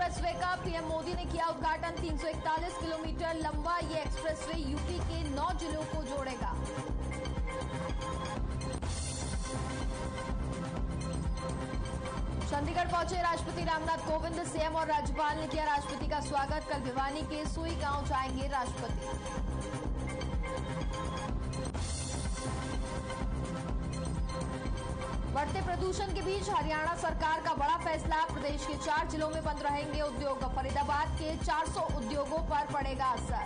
Expressway का PM Modi ने किया उद्घाटन। 341 किलोमीटर लंबा ये एक्सप्रेसवे यूपी के 9 जिलों को जोड़ेगा। चंडीगढ़ पहुंचे राष्ट्रपति रामनाथ कोविंद। सीएम और राज्यपाल ने किया राष्ट्रपति का स्वागत। कल भिवानी के सुई गांव जाएंगे राष्ट्रपति। बढ़ते प्रदूषण के बीच हरियाणा सरकार का बड़ा फैसला। प्रदेश के 4 जिलों में बंद रहेंगे उद्योग। फरीदाबाद के 400 उद्योगों पर पड़ेगा असर।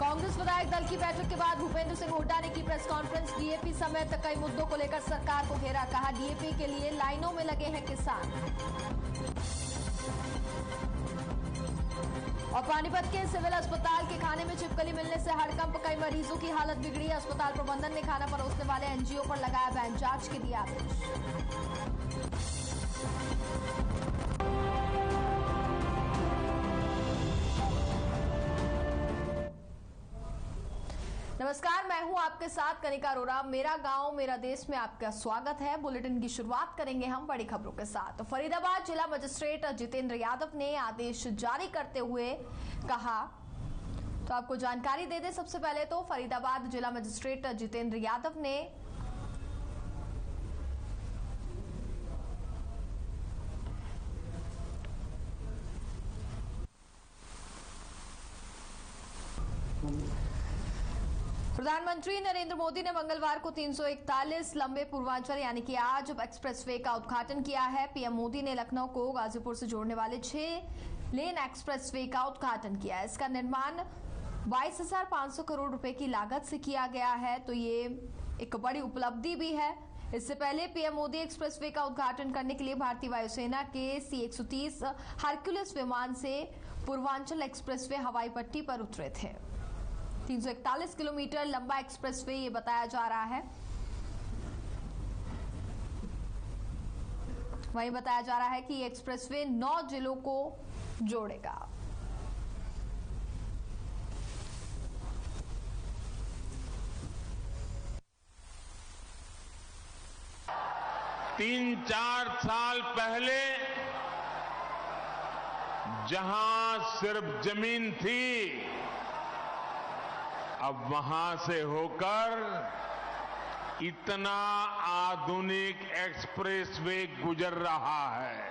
कांग्रेस विधायक दल की बैठक के बाद भूपेंद्र सिंह हुड्डा ने की प्रेस कॉन्फ्रेंस। डीएपी समेत कई मुद्दों को लेकर सरकार को घेरा। कहा, डीएपी के लिए लाइनों में लगे हैं किसान। और पानीपत के सिविल अस्पताल के खाने में छिपकली मिलने से हड़कंप। कई मरीजों की हालत बिगड़ी। अस्पताल प्रबंधन ने खाना परोसने वाले एनजीओ पर लगाया बैन। जांच के दिया आदेश। नमस्कार, मैं हूं आपके साथ कनिका अरोरा। मेरा गांव मेरा देश में आपका स्वागत है। बुलेटिन की शुरुआत करेंगे हम बड़ी खबरों के साथ। तो फरीदाबाद जिला मजिस्ट्रेट जितेंद्र यादव ने आदेश जारी करते हुए कहा, तो आपको जानकारी दे दें। सबसे पहले तो फरीदाबाद जिला मजिस्ट्रेट जितेंद्र यादव ने प्रधानमंत्री नरेंद्र मोदी ने मंगलवार को 341 लंबे पूर्वांचल यानी कि आज एक्सप्रेसवे का उद्घाटन किया है। पीएम मोदी ने लखनऊ को गाजीपुर से जोड़ने वाले 6 लेन एक्सप्रेसवे का उद्घाटन किया है। इसका निर्माण 22,500 करोड़ रुपए की लागत से किया गया है, तो ये एक बड़ी उपलब्धि भी है। इससे पहले पीएम मोदी एक्सप्रेसवे का उद्घाटन करने के लिए भारतीय वायुसेना के C-130 हरक्यूलिस विमान से पूर्वांचल एक्सप्रेसवे हवाई पट्टी पर उतरे थे। 341 किलोमीटर लंबा एक्सप्रेसवे ये बताया जा रहा है। वहीं बताया जा रहा है कि ये एक्सप्रेसवे 9 जिलों को जोड़ेगा। तीन चार साल पहले जहां सिर्फ जमीन थी, अब वहां से होकर इतना आधुनिक एक्सप्रेसवे गुजर रहा है।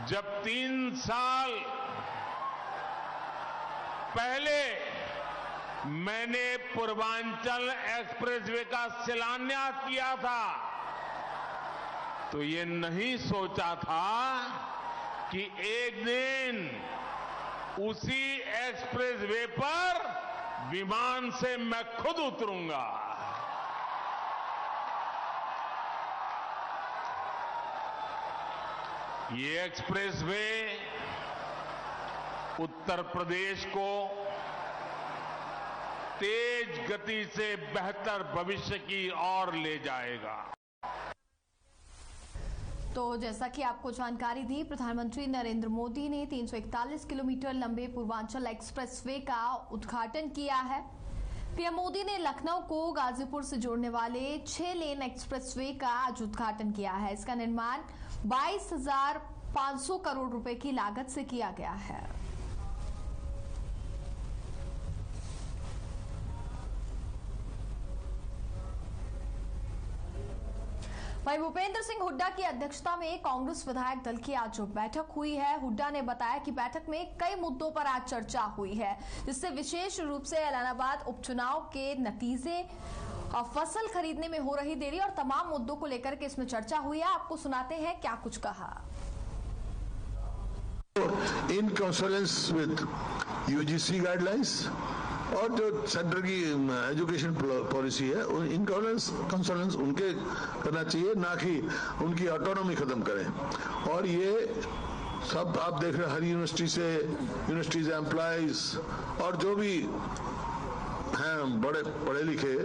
जब 3 साल पहले मैंने पूर्वांचल एक्सप्रेसवे का शिलान्यास किया था, तो ये नहीं सोचा था कि एक दिन उसी एक्सप्रेसवे पर विमान से मैं खुद उतरूंगा। ये एक्सप्रेसवे उत्तर प्रदेश को तेज गति से बेहतर भविष्य की ओर ले जाएगा। तो जैसा कि आपको जानकारी दी, प्रधानमंत्री नरेंद्र मोदी ने 341 किलोमीटर लंबे पूर्वांचल एक्सप्रेसवे का उद्घाटन किया है। पीएम मोदी ने लखनऊ को गाजीपुर से जोड़ने वाले 6 लेन एक्सप्रेसवे का आज उद्घाटन किया है। इसका निर्माण 22,500 करोड़ रुपए की लागत से किया गया है। वहीं भूपेंद्र सिंह हुड्डा की अध्यक्षता में कांग्रेस विधायक दल की आज बैठक हुई है। हुड्डा ने बताया कि बैठक में कई मुद्दों पर आज चर्चा हुई है, जिससे विशेष रूप से एलनाबाद उपचुनाव के नतीजे और फसल खरीदने में हो रही देरी और तमाम मुद्दों को लेकर के इसमें चर्चा हुई है। आपको सुनाते हैं क्या कुछ कहा। इन कंसल्टेंस विद यूजीसी गाइडलाइंस और जो सेंटर की एजुकेशन पॉलिसी है, इन कंसल्टेंस उनके करना चाहिए, ना कि उनकी ऑटोनॉमी खत्म करें। और ये सब आप देख रहे हैं, हर यूनिवर्सिटीज एम्प्लॉइज और जो भी हैं बड़े पढ़े लिखे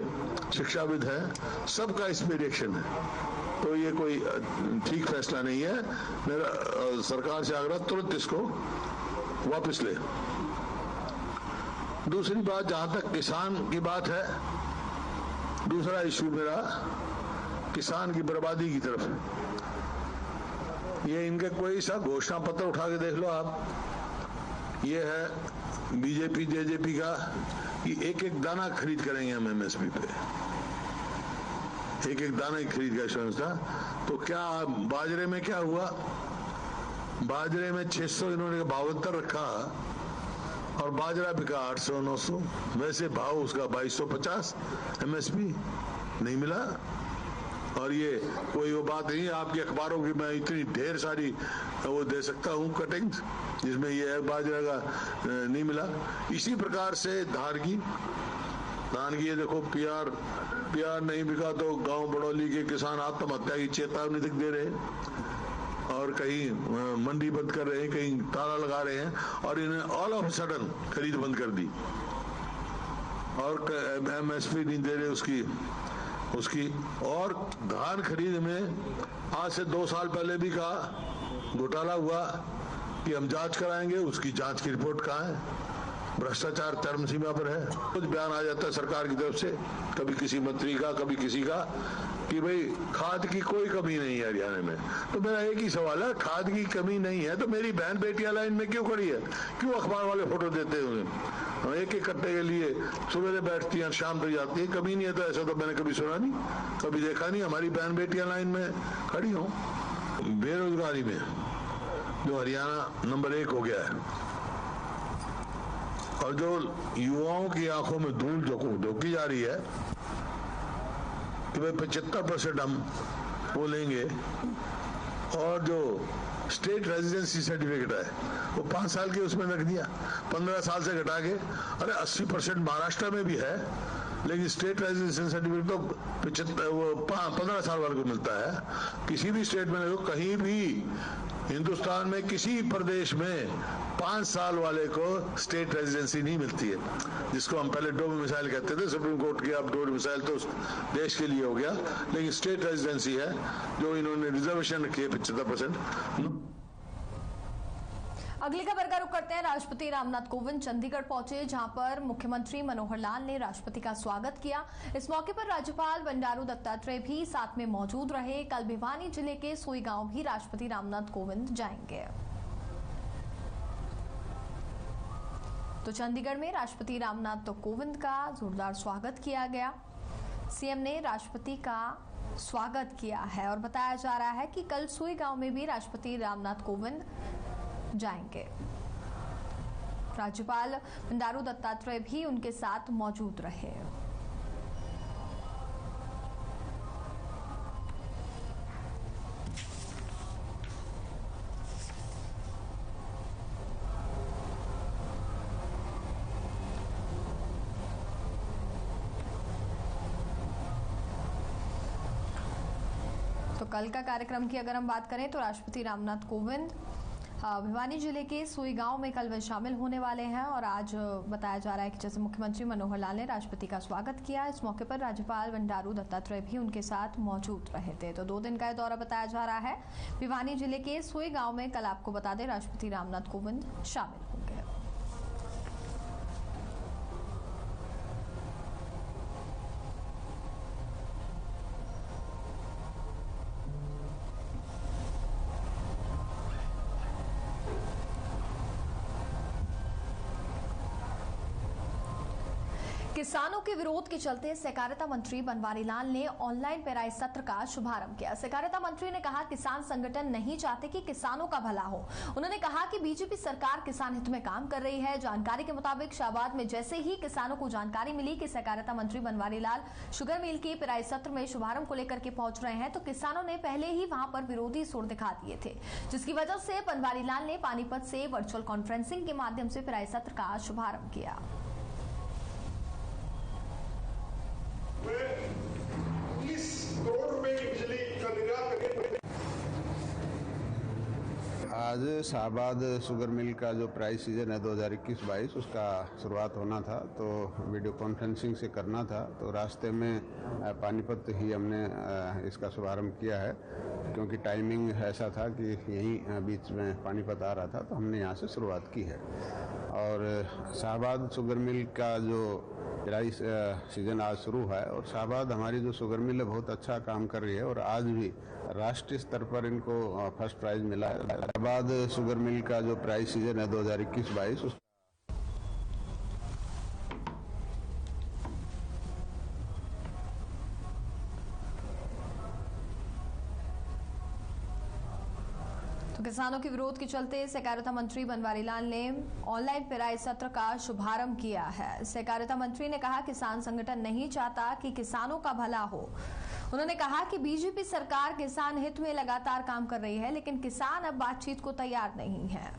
शिक्षाविद हैं, सबका इसमें रिएक्शन है। तो ये कोई ठीक फैसला नहीं है। मेरा सरकार से आग्रह, तुरंत इसको वापस ले। दूसरी बात, जहां तक किसान की बात है, दूसरा इश्यू मेरा किसान की बर्बादी की तरफ है। ये इनके कोई सा घोषणा पत्र उठा के देख लो आप, ये है बीजेपी जेजेपी का कि एक एक दाना खरीद करेंगे हम एमएसपी पे, एक एक दाना ही खरीद का संस्था। तो क्या बाजरे में क्या हुआ, बाजरे में 600 इन्होंने 72 रखा और बाजरा बिका 800-900, वैसे भाव उसका 2250 एमएसपी नहीं मिला। और ये कोई वो बात नहीं, आपके अखबारों की मैं इतनी ढेर सारी वो दे सकता हूँ कटिंग्स जिसमें ये है बाजरा का नहीं मिला। इसी प्रकार से धान की ये देखो पीआर नहीं बिका तो गांव बड़ौली के किसान आत्महत्या की चेतावनी तक दे रहे हैं और कहीं मंडी बंद कर रहे हैं, कहीं ताला लगा रहे हैं और इन्हें ऑल ऑफ सडन खरीद बंद कर दी और एमएसपी नहीं दे रहे उसकी। और धान खरीद में आज से 2 साल पहले भी कहा घोटाला हुआ कि हम जांच कराएंगे, उसकी जांच की रिपोर्ट कहाँ है? भ्रष्टाचार चरम सीमा पर है। कुछ बयान आ जाता है सरकार की तरफ से, कभी किसी मंत्री का कभी किसी का, कि भाई खाद की कोई कमी नहीं है हरियाणा में। तो मेरा एक ही सवाल है, खाद की कमी नहीं है तो मेरी बहन बेटियां लाइन में क्यों खड़ी है? क्यों अखबार वाले फोटो देते हैं उन्हें? एक एक कट्टे के लिए सुबह बैठती हैं शाम तक जाती है, कमी नहीं है तो ऐसा तो मैंने कभी सुना नहीं, कभी देखा नहीं हमारी बहन बेटियां लाइन में खड़ी हो। बेरोजगारी में जो हरियाणा नंबर 1 हो गया है और जो युवाओं की आंखों में धूल झोंकी जा रही है कि भाई 75% हम वो लेंगे, और जो स्टेट रेजिडेंसी सर्टिफिकेट है वो 5 साल के उसमें रख दिया, 15 साल से घटा के। अरे 80% महाराष्ट्र में भी है, लेकिन स्टेट रेजिडेंसी सर्टिफिकेट तो 15 साल वाले को मिलता है। किसी भी स्टेट में देखो, कहीं भी हिंदुस्तान में किसी प्रदेश में 5 साल वाले को स्टेट रेजिडेंसी नहीं मिलती है, जिसको हम पहले डोमिसाइल कहते थे। सुप्रीम कोर्ट की अब डोमिसाइल तो देश के लिए हो गया, लेकिन स्टेट रेजिडेंसी है जो इन्होंने रिजर्वेशन रखी है 75%। अगली खबर का रुख करते हैं। राष्ट्रपति रामनाथ कोविंद चंडीगढ़ पहुंचे, जहां पर मुख्यमंत्री मनोहर लाल ने राष्ट्रपति का स्वागत किया। इस मौके पर राज्यपाल बंडारू दत्तात्रेय भी साथ में मौजूद रहे। कल भिवानी जिले के सोई गांव भी राष्ट्रपति रामनाथ कोविंद जाएंगे। तो चंडीगढ़ में राष्ट्रपति रामनाथ कोविंद का जोरदार स्वागत किया गया। सीएम ने राष्ट्रपति का स्वागत किया है और बताया जा रहा है कि कल सोई गांव में भी राष्ट्रपति रामनाथ कोविंद जाएंगे। राज्यपाल बंडारू दत्तात्रेय भी उनके साथ मौजूद रहे। तो कल का कार्यक्रम की अगर हम बात करें तो राष्ट्रपति रामनाथ कोविंद भिवानी जिले के सोई गांव में कल वे शामिल होने वाले हैं और आज बताया जा रहा है कि जैसे मुख्यमंत्री मनोहर लाल ने राष्ट्रपति का स्वागत किया, इस मौके पर राज्यपाल बंडारू दत्तात्रेय भी उनके साथ मौजूद रहे थे। तो 2 दिन का दौरा बताया जा रहा है भिवानी जिले के सोई गांव में। कल आपको बता दें राष्ट्रपति रामनाथ कोविंद शामिल होंगे। किसानों के विरोध के चलते सहकारिता मंत्री बनवारी लाल ने ऑनलाइन पेराई सत्र का शुभारंभ किया। सहकारिता मंत्री ने कहा किसान संगठन नहीं चाहते कि किसानों का भला हो। उन्होंने कहा कि बीजेपी सरकार किसान हित में काम कर रही है। जानकारी के मुताबिक शाहबाद में जैसे ही किसानों को जानकारी मिली कि सहकारिता मंत्री बनवारी लाल शुगर मिल के पेराई सत्र में शुभारंभ को लेकर के पहुंच रहे हैं, तो किसानों ने पहले ही वहां पर विरोधी सुर दिखा दिए थे, जिसकी वजह से बनवारी लाल ने पानीपत से वर्चुअल कॉन्फ्रेंसिंग के माध्यम से पेराई सत्र का शुभारंभ किया। 30 करोड़ रुपए की बिजली का निर्यात करके। आज शाहबाद शुगर मिल का जो प्राइस सीजन है 2021-22 उसका शुरुआत होना था, तो वीडियो कॉन्फ्रेंसिंग से करना था। तो रास्ते में पानीपत ही हमने इसका शुभारंभ किया है, क्योंकि टाइमिंग ऐसा था कि यहीं बीच में पानीपत आ रहा था, तो हमने यहाँ से शुरुआत की है। और शाहबाद शुगर मिल का जो ड्राई सीजन आज शुरू है और शाहबाद हमारी जो शुगर मिल है बहुत अच्छा काम कर रही है और आज भी राष्ट्रीय स्तर पर इनको फर्स्ट प्राइज मिला है। शाहबाद शुगर मिल का जो प्राइज सीजन है 2021-22 किसानों के विरोध के चलते सहकारिता मंत्री बनवारी लाल ने ऑनलाइन पेराई सत्र का शुभारंभ किया है। सहकारिता मंत्री ने कहा किसान संगठन नहीं चाहता कि किसानों का भला हो। उन्होंने कहा कि बीजेपी सरकार किसान हित में लगातार काम कर रही है, लेकिन किसान अब बातचीत को तैयार नहीं है।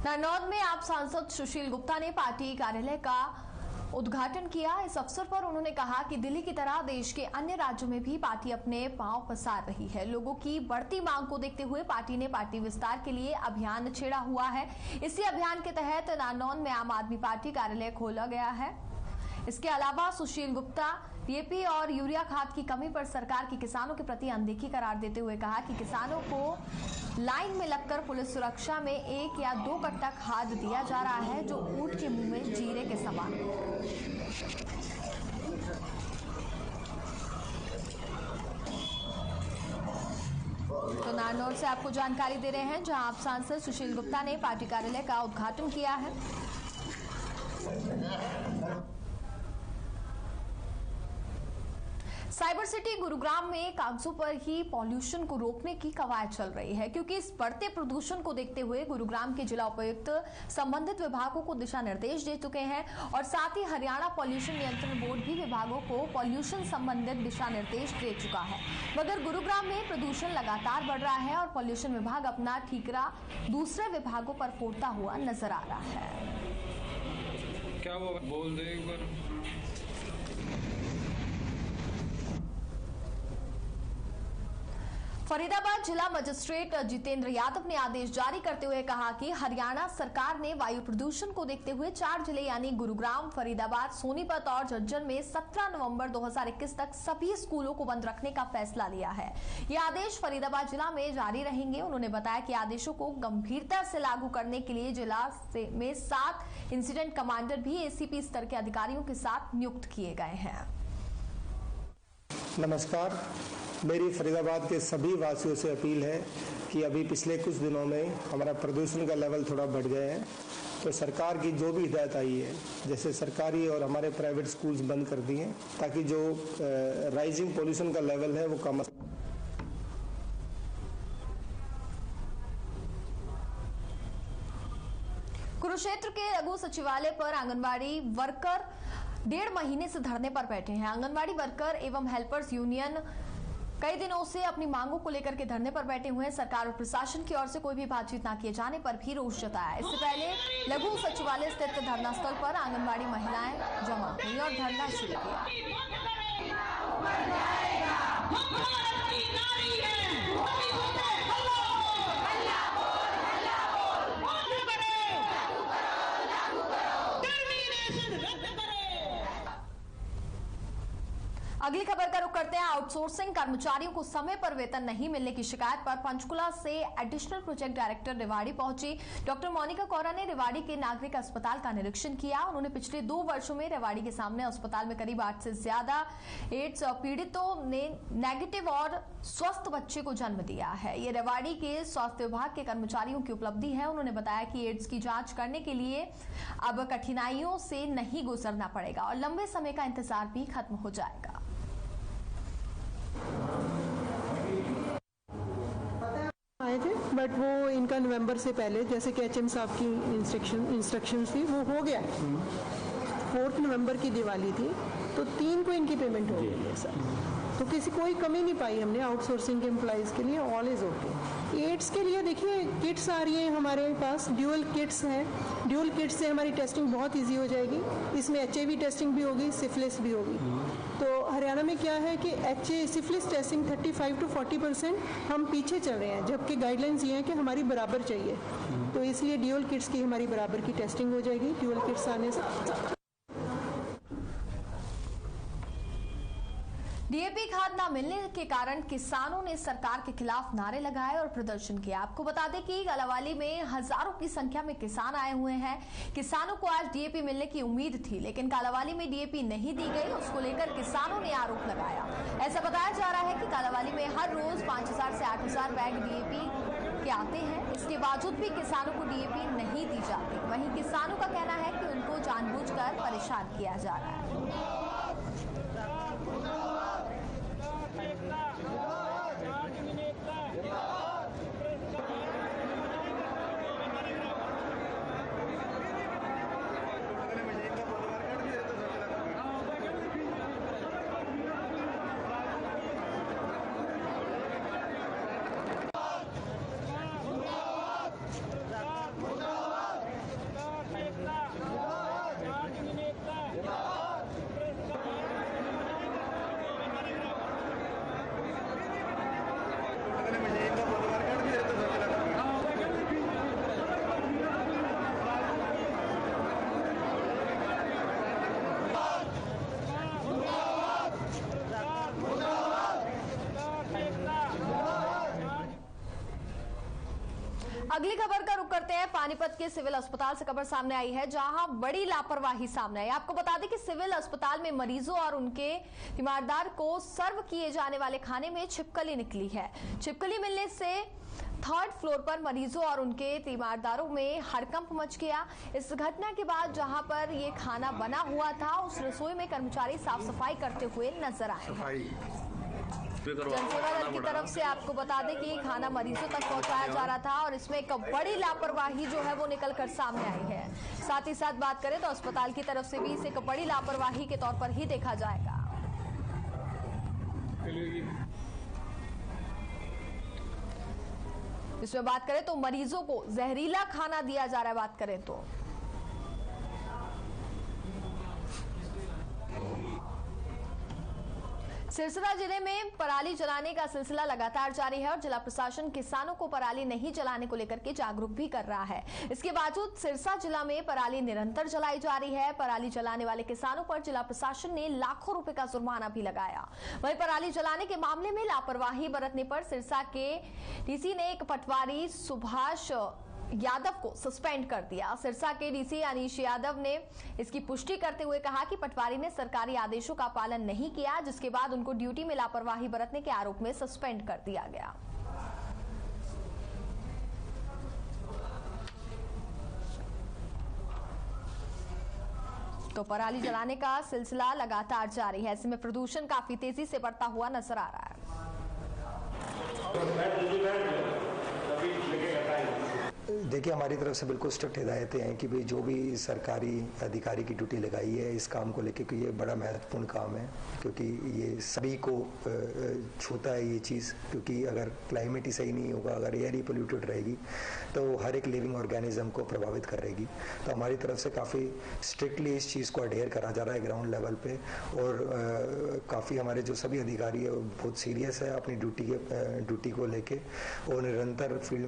नारनौल में आप सांसद सुशील गुप्ता ने पार्टी कार्यालय का उद्घाटन किया। इस अवसर पर उन्होंने कहा कि दिल्ली की तरह देश के अन्य राज्यों में भी पार्टी अपने पांव पसार रही है। लोगों की बढ़ती मांग को देखते हुए पार्टी ने पार्टी विस्तार के लिए अभियान छेड़ा हुआ है। इसी अभियान के तहत नारनौल में आम आदमी पार्टी कार्यालय खोला गया है। इसके अलावा सुशील गुप्ता डीएपी और यूरिया खाद की कमी पर सरकार की किसानों के प्रति अनदेखी करार देते हुए कहा कि किसानों को लाइन में लगकर पुलिस सुरक्षा में 1 या 2 कट्टा खाद दिया जा रहा है, जो ऊंट के मुंह में जीरे के समान। तो नारनौल से आपको जानकारी दे रहे हैं, जहां आप सांसद सुशील गुप्ता ने पार्टी कार्यालय का उद्घाटन किया है। साइबर सिटी गुरुग्राम में कागजों पर ही पॉल्यूशन को रोकने की कवायद चल रही है, क्योंकि इस बढ़ते प्रदूषण को देखते हुए गुरुग्राम के जिला उपायुक्त संबंधित विभागों को दिशा निर्देश दे चुके हैं और साथ ही हरियाणा पॉल्यूशन नियंत्रण बोर्ड भी विभागों को पॉल्यूशन संबंधित दिशा निर्देश दे चुका है। मगर गुरुग्राम में प्रदूषण लगातार बढ़ रहा है और पॉल्यूशन विभाग अपना ठीकरा दूसरे विभागों पर फोड़ता हुआ नजर आ रहा है। क्या वो बोल दे एक बार। फरीदाबाद जिला मजिस्ट्रेट जितेंद्र यादव ने आदेश जारी करते हुए कहा कि हरियाणा सरकार ने वायु प्रदूषण को देखते हुए 4 जिले यानी गुरुग्राम, फरीदाबाद, सोनीपत और झज्जर में 17 नवंबर 2021 तक सभी स्कूलों को बंद रखने का फैसला लिया है। ये आदेश फरीदाबाद जिला में जारी रहेंगे। उन्होंने बताया कि आदेशों को गंभीरता से लागू करने के लिए जिला में 7 इंसिडेंट कमांडर भी एसीपी स्तर के अधिकारियों के साथ नियुक्त किए गए हैं। नमस्कार, मेरी फरीदाबाद के सभी वासियों से अपील है कि अभी पिछले कुछ दिनों में हमारा प्रदूषण का लेवल थोड़ा बढ़ गया है, तो सरकार की जो भी हिदायत आई है, जैसे सरकारी और हमारे प्राइवेट स्कूल्स बंद कर दिए हैं ताकि जो राइजिंग पोल्यूशन का लेवल है वो कम। कुरुक्षेत्र के लघु सचिवालय पर आंगनबाड़ी वर्कर 1.5 महीने से धरने पर बैठे हैं। आंगनबाड़ी वर्कर एवं हेल्पर्स यूनियन कई दिनों से अपनी मांगों को लेकर के धरने पर बैठे हुए हैं। सरकार और प्रशासन की ओर से कोई भी बातचीत न किए जाने पर भी रोष जताया। इससे पहले लघु सचिवालय स्थित धरना स्थल पर आंगनबाड़ी महिलाएं जमा हुई और धरना शुरू किया। अगली खबर का रुख करते हैं। आउटसोर्सिंग कर्मचारियों को समय पर वेतन नहीं मिलने की शिकायत पर पंचकुला से एडिशनल प्रोजेक्ट डायरेक्टर रेवाड़ी पहुंची। डॉक्टर मोनिका कोरा ने रेवाड़ी के नागरिक अस्पताल का निरीक्षण किया। उन्होंने पिछले 2 वर्षों में रेवाड़ी के सामने अस्पताल में करीब 8 से ज्यादा एड्स पीड़ितों ने नेगेटिव और स्वस्थ बच्चे को जन्म दिया है। ये रेवाड़ी के स्वास्थ्य विभाग के कर्मचारियों की उपलब्धि है। उन्होंने बताया कि एड्स की जांच करने के लिए अब कठिनाइयों से नहीं गुजरना पड़ेगा और लंबे समय का इंतजार भी खत्म हो जाएगा। आए थे बट वो इनका नवंबर से पहले, जैसे कि एचएम साहब की इंस्ट्रक्शंस थी, वो हो गया। 4 नवंबर की दिवाली थी तो 3 को इनकी पेमेंट हो गई है सर। तो किसी कोई कमी नहीं पाई हमने आउटसोर्सिंग के एम्प्लॉयज़ के लिए, ऑल इज़ ओके। एड्स के लिए देखिए किट्स आ रही हैं हमारे पास, ड्यूअल किट्स हैं, ड्यूअल किट्स से हमारी टेस्टिंग बहुत ईजी हो जाएगी। इसमें HIV टेस्टिंग भी होगी, सिफिलिस भी होगी। तो हरियाणा में क्या है कि सिफिलिस टेस्टिंग 35 to 40% हम पीछे चल रहे हैं, जबकि गाइडलाइंस ये हैं कि हमारी बराबर चाहिए। तो इसलिए ड्यूअल किट्स की हमारी बराबर की टेस्टिंग हो जाएगी ड्यूअल किट्स आने से। DAP खाद न मिलने के कारण किसानों ने सरकार के खिलाफ नारे लगाए और प्रदर्शन किया। आपको बता दें कि कालांवाली में हजारों की संख्या में किसान आए हुए हैं। किसानों को आज DAP मिलने की उम्मीद थी, लेकिन कालांवाली में DAP नहीं दी गई। उसको लेकर किसानों ने आरोप लगाया। ऐसा बताया जा रहा है कि कालांवाली में हर रोज 5000 से 8000 बैग DAP के आते हैं। इसके बावजूद भी किसानों को DAP नहीं दी जाती। वहीं किसानों का कहना है कि उनको जानबूझकर परेशान किया जा रहा है। अगली खबर का रुख करते हैं। पानीपत के सिविल अस्पताल से खबर सामने आई है, जहां बड़ी लापरवाही सामने आई। आपको बता दें कि सिविल अस्पताल में मरीजों और उनके तीमारदार को सर्व किए जाने वाले खाने में छिपकली निकली है। छिपकली मिलने से 3rd फ्लोर पर मरीजों और उनके तीमारदारों में हड़कंप मच गया। इस घटना के बाद जहां पर ये खाना बना हुआ था, उस रसोई में कर्मचारी साफ सफाई करते हुए नजर आए हैं। जनसेवा दल की तरफ से आपको बता दें कि खाना मरीजों तक पहुंचाया जा रहा था और इसमें एक बड़ी लापरवाही जो है वो निकलकर सामने आई है। साथ ही साथ बात करें तो अस्पताल की तरफ से भी इसे एक बड़ी लापरवाही के तौर पर ही देखा जाएगा। इसमें बात करें तो मरीजों को जहरीला खाना दिया जा रहा है। बात करें तो सिरसा जिले में पराली जलाने का सिलसिला लगातार जारी है और जिला प्रशासन किसानों को पराली नहीं जलाने को लेकर के जागरूक भी कर रहा है। इसके बावजूद सिरसा जिला में पराली निरंतर जलाई जा रही है। पराली जलाने वाले किसानों पर जिला प्रशासन ने लाखों रुपए का जुर्माना भी लगाया। वहीं पराली जलाने के मामले में लापरवाही बरतने पर सिरसा के डीसी ने एक पटवारी सुभाष यादव को सस्पेंड कर दिया। सिरसा के डीसी अनीश यादव ने इसकी पुष्टि करते हुए कहा कि पटवारी ने सरकारी आदेशों का पालन नहीं किया, जिसके बाद उनको ड्यूटी में लापरवाही बरतने के आरोप में सस्पेंड कर दिया गया। तो पराली जलाने का सिलसिला लगातार जारी है। ऐसे में प्रदूषण काफी तेजी से बढ़ता हुआ नजर आ रहा है। देखिए, हमारी तरफ से बिल्कुल स्ट्रिक्ट हिदायतें हैं कि भाई जो भी सरकारी अधिकारी की ड्यूटी लगाई है इस काम को लेकर, कि ये बड़ा महत्वपूर्ण काम है, क्योंकि ये सभी को छूता है ये चीज़। क्योंकि अगर क्लाइमेट ही सही नहीं होगा, अगर एयर ही पोल्यूटेड रहेगी तो हर एक लिविंग ऑर्गेनिज्म को प्रभावित करेगी। तो हमारी तरफ से काफ़ी स्ट्रिक्टली इस चीज़ को अडेयर करा जा रहा है ग्राउंड लेवल पे, और काफ़ी हमारे जो सभी अधिकारी है बहुत सीरियस है अपनी ड्यूटी को लेके, और निरंतर फील्ड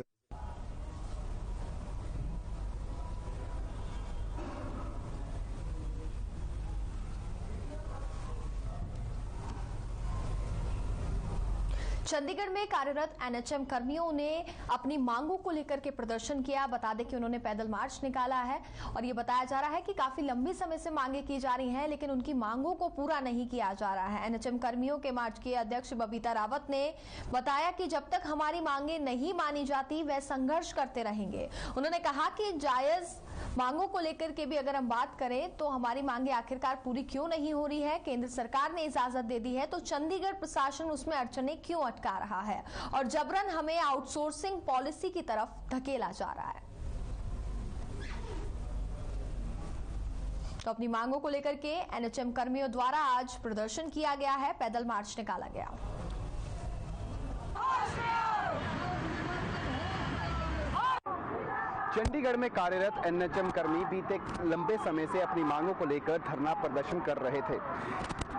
चंडीगढ़ में कार्यरत एनएचएम कर्मियों ने अपनी मांगों को लेकर के प्रदर्शन किया। बता दें कि उन्होंने पैदल मार्च निकाला है और ये बताया जा रहा है कि काफी लंबी समय से मांगे की जा रही हैं, लेकिन उनकी मांगों को पूरा नहीं किया जा रहा है। एनएचएम कर्मियों के मार्च की अध्यक्ष बबीता रावत ने बताया कि जब तक हमारी मांगे नहीं मानी जाती वह संघर्ष करते रहेंगे। उन्होंने कहा कि जायज मांगों को लेकर के भी अगर हम बात करें तो हमारी मांगे आखिरकार पूरी क्यों नहीं हो रही है। केंद्र सरकार ने इजाजत दे दी है तो चंडीगढ़ प्रशासन उसमें अड़चने क्यों अटका रहा है और जबरन हमें आउटसोर्सिंग पॉलिसी की तरफ धकेला जा रहा है। तो अपनी मांगों को लेकर के एनएचएम कर्मियों द्वारा आज प्रदर्शन किया गया है, पैदल मार्च निकाला गया। चंडीगढ़ में कार्यरत एनएचएम कर्मी बीते लंबे समय से अपनी मांगों को लेकर धरना प्रदर्शन कर रहे थे।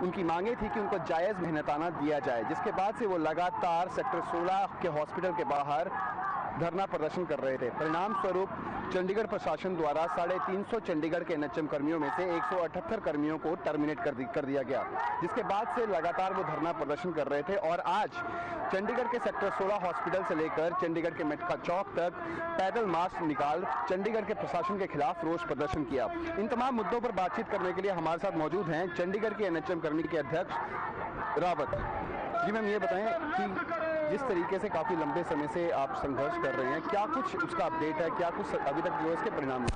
उनकी मांगे थी कि उनको जायज मेहनताना दिया जाए, जिसके बाद से वो लगातार सेक्टर 16 के हॉस्पिटल के बाहर धरना प्रदर्शन कर रहे थे। परिणाम स्वरूप चंडीगढ़ प्रशासन द्वारा 350 चंडीगढ़ के एनएचएम कर्मियों में से 178 कर्मियों को टर्मिनेट कर दिया गया, जिसके बाद से लगातार वो धरना प्रदर्शन कर रहे थे। और आज चंडीगढ़ के सेक्टर 16 हॉस्पिटल से लेकर चंडीगढ़ के मटका चौक तक पैदल मार्च निकाल चंडीगढ़ के प्रशासन के खिलाफ रोष प्रदर्शन किया। इन तमाम मुद्दों पर बातचीत करने के लिए हमारे साथ मौजूद हैं चंडीगढ़ के एनएचएम कर्मी के अध्यक्ष रावत जी। मैम, ये बताएं कि जिस तरीके से काफी लंबे समय से आप संघर्ष कर रहे हैं, क्या कुछ उसका अपडेट है, क्या कुछ अभी तक जो है इसके परिणाम?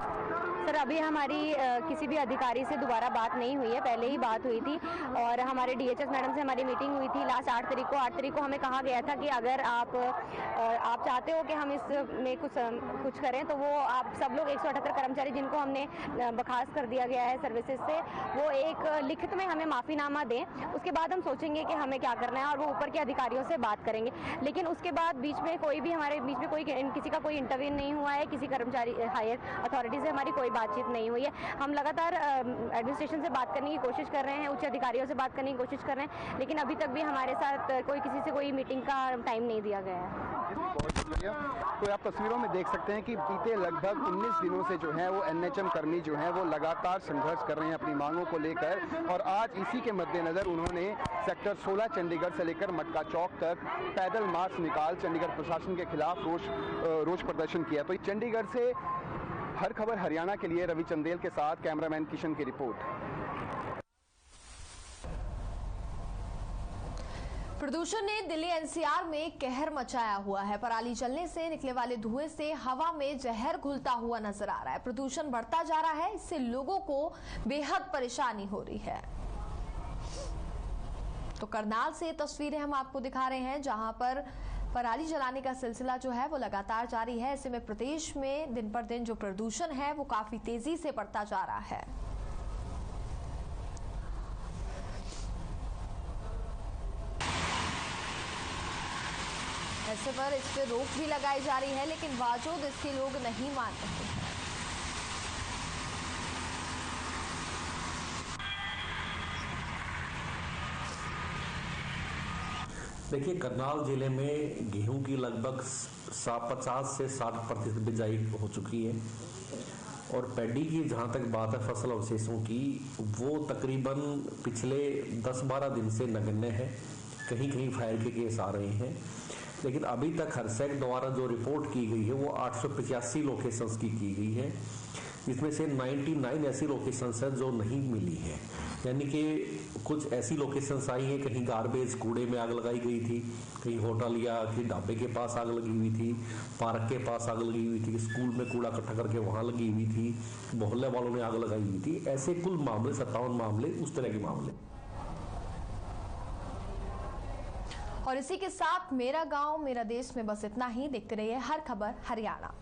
सर, अभी हमारी किसी भी अधिकारी से दोबारा बात नहीं हुई है, पहले ही बात हुई थी और हमारे डीएचएस मैडम से हमारी मीटिंग हुई थी लास्ट 8 तारीख को हमें कहा गया था कि अगर आप चाहते हो कि हम इसमें कुछ करें तो वो आप सब लोग 178 कर्मचारी जिनको हमने बर्खास्त कर दिया गया है सर्विसेज से, वो एक लिखित में हमें माफीनामा दें, उसके बाद हम सोचेंगे कि हमें क्या करना है और वो ऊपर के अधिकारियों से बात करेंगे। लेकिन उसके बाद बीच में हमारे बीच में किसी का कोई इंटरव्यू नहीं हुआ है, किसी कर्मचारी हायर अथॉरिटी से हमारी कोई बातचीत नहीं हुई है। हम लगातार एडमिनिस्ट्रेशन से बात करने की कोशिश कर रहे हैं, उच्च अधिकारियों से बात करने की कोशिश कर रहे हैं, लेकिन अभी तक भी हमारे साथ किसी से कोई मीटिंग का टाइम नहीं दिया गया है। बहुत शुक्रिया। तो आप तस्वीरों में देख सकते हैं कि बीते लगभग 19 दिनों से जो है वो एनएचएम कर्मी जो है वो लगातार संघर्ष कर रहे हैं अपनी मांगों को लेकर, और आज इसी के मद्देनजर उन्होंने सेक्टर 16 चंडीगढ़ से लेकर मटका चौक तक पैदल मार्च निकाल चंडीगढ़ प्रशासन के खिलाफ रोष प्रदर्शन किया। तो चंडीगढ़ से हर खबर हरियाणा के लिए रवि चंदेल के साथ कैमरामैन किशन की रिपोर्ट। प्रदूषण ने दिल्ली एनसीआर में कहर मचाया हुआ है। पराली जलने से निकले वाले धुएं से हवा में जहर घुलता हुआ नजर आ रहा है। प्रदूषण बढ़ता जा रहा है, इससे लोगों को बेहद परेशानी हो रही है। तो करनाल से तस्वीरें हम आपको दिखा रहे हैं, जहां पर पराली जलाने का सिलसिला जो है वो लगातार जारी है। ऐसे में प्रदेश में दिन पर दिन जो प्रदूषण है वो काफी तेजी से बढ़ता जा रहा है। ऐसे पर इस पे रोक भी लगाई जा रही है, लेकिन बावजूद इसके लोग नहीं मान रहे हैं। देखिए, करनाल जिले में गेहूं की लगभग 50 से 60% बिजाई हो चुकी है, और पैडी की जहां तक बात है फसल अवशेषों की, वो तकरीबन पिछले 10-12 दिन से नगण्य है। कहीं कहीं फायर के केस आ रहे हैं, लेकिन अभी तक हरसैक द्वारा जो रिपोर्ट की गई है वो 885 लोकेशंस की गई है, जिसमें से 99 ऐसी लोकेशंस हैं जो नहीं मिली है। यानी कि कुछ ऐसी लोकेशंस आई हैं, कहीं गार्बेज कूड़े में आग लगाई गई थी, कहीं होटल या किसी ढाबे के पास आग लगी हुई थी, पार्क के पास आग लगी हुई थी, स्कूल में कूड़ा इकट्ठा करके वहां लगी हुई थी, मोहल्ले वालों ने आग लगाई हुई थी। ऐसे कुल मामले 57 मामले उस तरह के मामले। और इसी के साथ मेरा गांव मेरा देश में बस इतना ही। देखते रहिए हर खबर हरियाणा।